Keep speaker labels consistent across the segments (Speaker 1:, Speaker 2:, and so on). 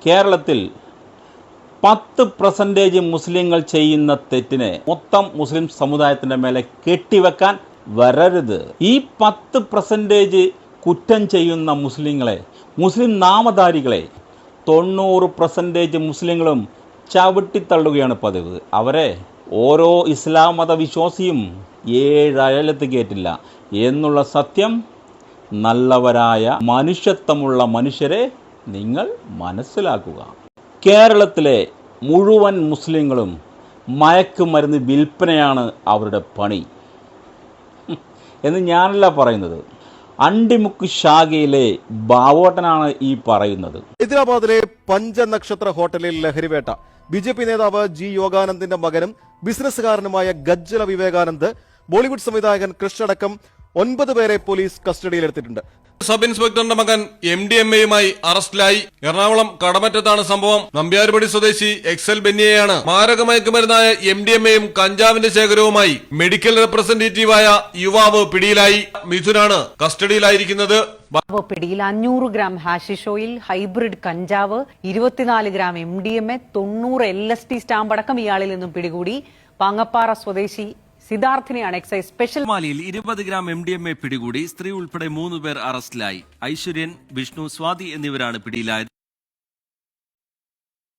Speaker 1: കേരളത്തിൽ 10% മുസ്ലിങ്ങൾ ചെയ്യുന്ന തെറ്റിനെ മൊത്തം മുസ്ലിം സമുദായത്തിൻ്റെ മേലെ കെട്ടിവെക്കാൻ വരരുത്. ഈ 10% കുറ്റം ചെയ്യുന്ന മുസ്ലിങ്ങളെ, മുസ്ലിം നാമധാരികളെ 90% മുസ്ലിങ്ങളും ചവിട്ടിത്തള്ളുകയാണ് പതിവ്. അവരെ ഓരോ ഇസ്ലാം മതവിശ്വാസിയും 7 അയലത്ത് കയറ്റില്ല എന്നുള്ള സത്യം നല്ലവരായ മനുഷ്യത്വമുള്ള മനുഷ്യരെ നിങ്ങൾ മനസ്സിലാക്കുക. കേരളത്തിലെ മുഴുവൻ മുസ്ലിങ്ങളും മയക്കുമരുന്ന് വിൽപ്പനയാണ് അവരുടെ പണി എന്ന് ഞാനല്ല പറയുന്നത്. അണ്ടിമുക്ക് ശാഖയിലെ ബാവോട്ടനാണ് ഈ പറയുന്നത്.
Speaker 2: ഹൈദരാബാദിലെ പഞ്ചനക്ഷത്ര ഹോട്ടലിൽ ലഹരിവേട്ട. ബിജെപി നേതാവ് ജി യോഗാനന്ദിന്റെ മകനും ബിസിനസ്സുകാരനുമായ ഗജ്ജല വിവേകാനന്ദ്, ബോളിവുഡ് സംവിധായകൻ കൃഷ് അടക്കം 9 പേരെ പോലീസ് കസ്റ്റഡിയിലെടുത്തിട്ടുണ്ട്.
Speaker 3: സബ് ഇൻസ്പെക്ടറിന്റെ മകൻ MDMA-യുമായി അറസ്റ്റിലായി. എറണാകുളം കടമറ്റത്താണ് സംഭവം. നമ്പ്യാർപടി സ്വദേശി എക്സൽ ബെന്നിയെയാണ് മാരക മയക്കുമരുന്നായ MDMA-യും കഞ്ചാവിന്റെ ശേഖരവുമായി മെഡിക്കൽ റെപ്രസെന്റേറ്റീവായ യുവാവ് പിടിയിലായി. മിഥുനാണ് കസ്റ്റഡിയിലായിരിക്കുന്നത്.
Speaker 4: പിടിയിൽ 500 ഗ്രാം ഹാഷിഷ് ഓയിൽ, ഹൈബ്രിഡ് കഞ്ചാവ്, 24 ഗ്രാം MDMA, 90 LSD സ്റ്റാമ്പ് അടക്കം ഇയാളിൽ നിന്നും പിടികൂടി. പാങ്ങപ്പാറ സ്വദേശി സിദ്ധാർത്ഥിനെയാണ് എക്സൈസ് സ്പെഷ്യൽ.
Speaker 5: മാലിയിൽ 20 ഗ്രാം MDMA പിടികൂടി. സ്ത്രീ ഉൾപ്പെടെ 3 പേർ അറസ്റ്റിലായി. ഐശ്വര്യൻ, വിഷ്ണു, സ്വാതി എന്നിവരാണ് പിടിയിലായത്.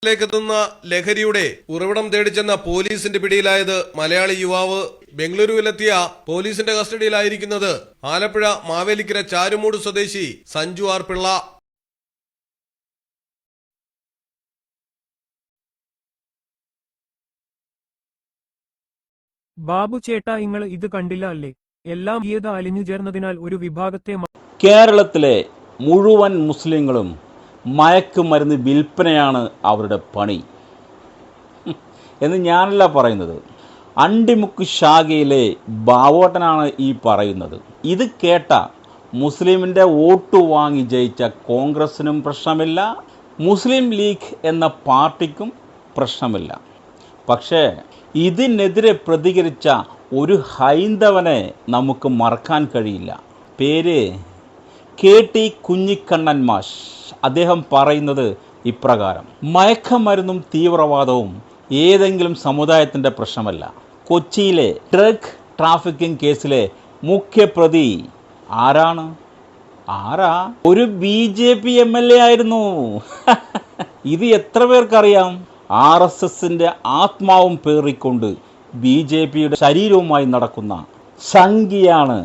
Speaker 3: െത്തുന്ന ലഹരിയുടെ ഉറവിടം തേടിച്ചെന്ന പോലീസിന്റെ പിടിയിലായത് മലയാളി യുവാവ്. ബംഗളൂരുവിലെത്തിയ പോലീസിന്റെ കസ്റ്റഡിയിലായിരിക്കുന്നത് ആലപ്പുഴ മാവേലിക്കര ചാരുമൂട് സ്വദേശി സഞ്ജു ആർ പിള്ള.
Speaker 6: ബാബു ചേട്ടാ, ഇങ്ങള് ഇത് കണ്ടില്ല അല്ലേ? എല്ലാം ഈയത് അലിഞ്ഞു ചേർന്നതിനാൽ ഒരു വിഭാഗത്തെ.
Speaker 1: കേരളത്തിലെ മുഴുവൻ മുസ്ലിങ്ങളും മയക്കുമരുന്ന് വിൽപ്പനയാണ് അവരുടെ പണി എന്ന് ഞാനല്ല പറയുന്നത്. അണ്ടിമുക്ക് ശാഖയിലെ ബാവോട്ടനാണ് ഈ പറയുന്നത്. ഇത് കേട്ട മുസ്ലിമിൻ്റെ വോട്ട് വാങ്ങി ജയിച്ച കോൺഗ്രസിനും പ്രശ്നമില്ല, മുസ്ലിം ലീഗ് എന്ന പാർട്ടിക്കും പ്രശ്നമില്ല. പക്ഷേ ഇതിനെതിരെ പ്രതികരിച്ച ഒരു ഹൈന്ദവനെ നമുക്ക് മറക്കാൻ കഴിയില്ല. പേര് KT കുഞ്ഞിക്കണ്ണൻ മാഷ്. അദ്ദേഹം പറയുന്നത് ഇപ്രകാരം: മയക്കമരുന്നും തീവ്രവാദവും ഏതെങ്കിലും സമുദായത്തിൻ്റെ പ്രശ്നമല്ല. കൊച്ചിയിലെ ഡ്രഗ് ട്രാഫിക്കിംഗ് കേസിലെ മുഖ്യപ്രതി ആരാണ്? ഒരു BJP MLA ആയിരുന്നു. ഇത് എത്ര പേർക്കറിയാം? RSSന്റെ ആത്മാവും പേറിക്കൊണ്ട് BJPയുടെ ശരീരവുമായി നടക്കുന്ന സംഖ്യയാണ്.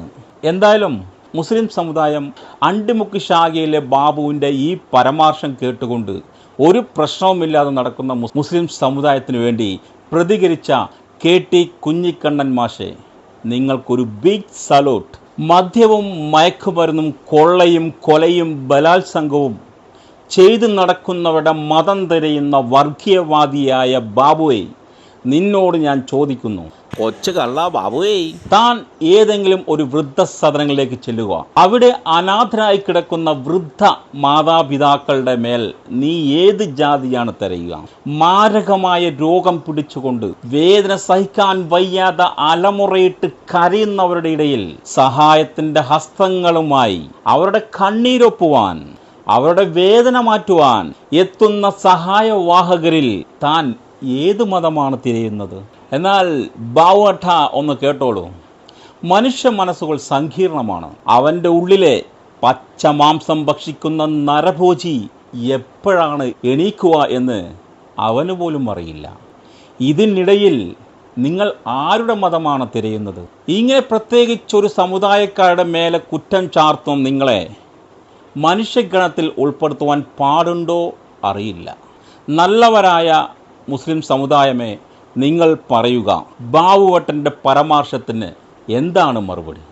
Speaker 1: എന്തായാലും മുസ്ലിം സമുദായം അണ്ടിമുക്ക് ശാഖയിലെ ബാബുവിൻ്റെ ഈ പരാമർശം കേട്ടുകൊണ്ട് ഒരു പ്രശ്നവുമില്ലാതെ നടക്കുന്ന മുസ്ലിം സമുദായത്തിനു വേണ്ടി പ്രതികരിച്ച KT കുഞ്ഞിക്കണ്ണൻ മാഷെ, നിങ്ങൾക്കൊരു ബിഗ് സല്യൂട്ട്. മദ്യവും മയക്കുമരുന്നും കൊള്ളയും കൊലയും ബലാത്സംഗവും ചെയ്തു നടക്കുന്നവരുടെ മതം തിരയുന്ന വർഗീയവാദിയായ ബാബുവേ, നിന്നോട് ഞാൻ ചോദിക്കുന്നു, ഒച്ച കള്ള ബാബുവേ, താൻ ഏതെങ്കിലും ഒരു വൃദ്ധസദനങ്ങളിലേക്ക് ചെല്ലുക. അവിടെ അനാഥരായി കിടക്കുന്ന വൃദ്ധ മാതാപിതാക്കളുടെ മേൽ നീ ഏത് ജാതിയാണ് തിരയുക? മാരകമായ രോഗം പിടിച്ചുകൊണ്ട് വേദന സഹിക്കാൻ വയ്യാതെ അലമുറയിട്ട് കരയുന്നവരുടെ ഇടയിൽ സഹായത്തിൻ്റെ ഹസ്തങ്ങളുമായി അവരുടെ കണ്ണീരൊപ്പുവാൻ, അവരുടെ വേദന മാറ്റുവാൻ എത്തുന്ന സഹായവാഹകരിൽ താൻ ഏത് മതമാണ് തിരയുന്നത്? എന്നാൽ ബാവട്ട ഒന്ന് കേട്ടോളൂ. മനുഷ്യ മനസ്സുകൾ സങ്കീർണമാണ്. അവൻ്റെ ഉള്ളിലെ പച്ചമാംസം ഭക്ഷിക്കുന്ന നരഭോജി എപ്പോഴാണ് എണീക്കുക എന്ന് അവന് പോലും അറിയില്ല. ഇതിനിടയിൽ നിങ്ങൾ ആരുടെ മതമാണ് തിരയുന്നത്? ഇങ്ങനെ പ്രത്യേകിച്ചൊരു സമുദായക്കാരുടെ മേലെ കുറ്റം ചാർത്തും നിങ്ങളെ മനുഷ്യഗണത്തിൽ ഉൾപ്പെടുത്തുവാൻ പാടുണ്ടോ അറിയില്ല. നല്ലവരായ മുസ്ലിം സമുദായമേ, നിങ്ങൾ പറയുക, ബാവുവട്ടൻ്റെ പരാമർശത്തിന് എന്താണ് മറുപടി?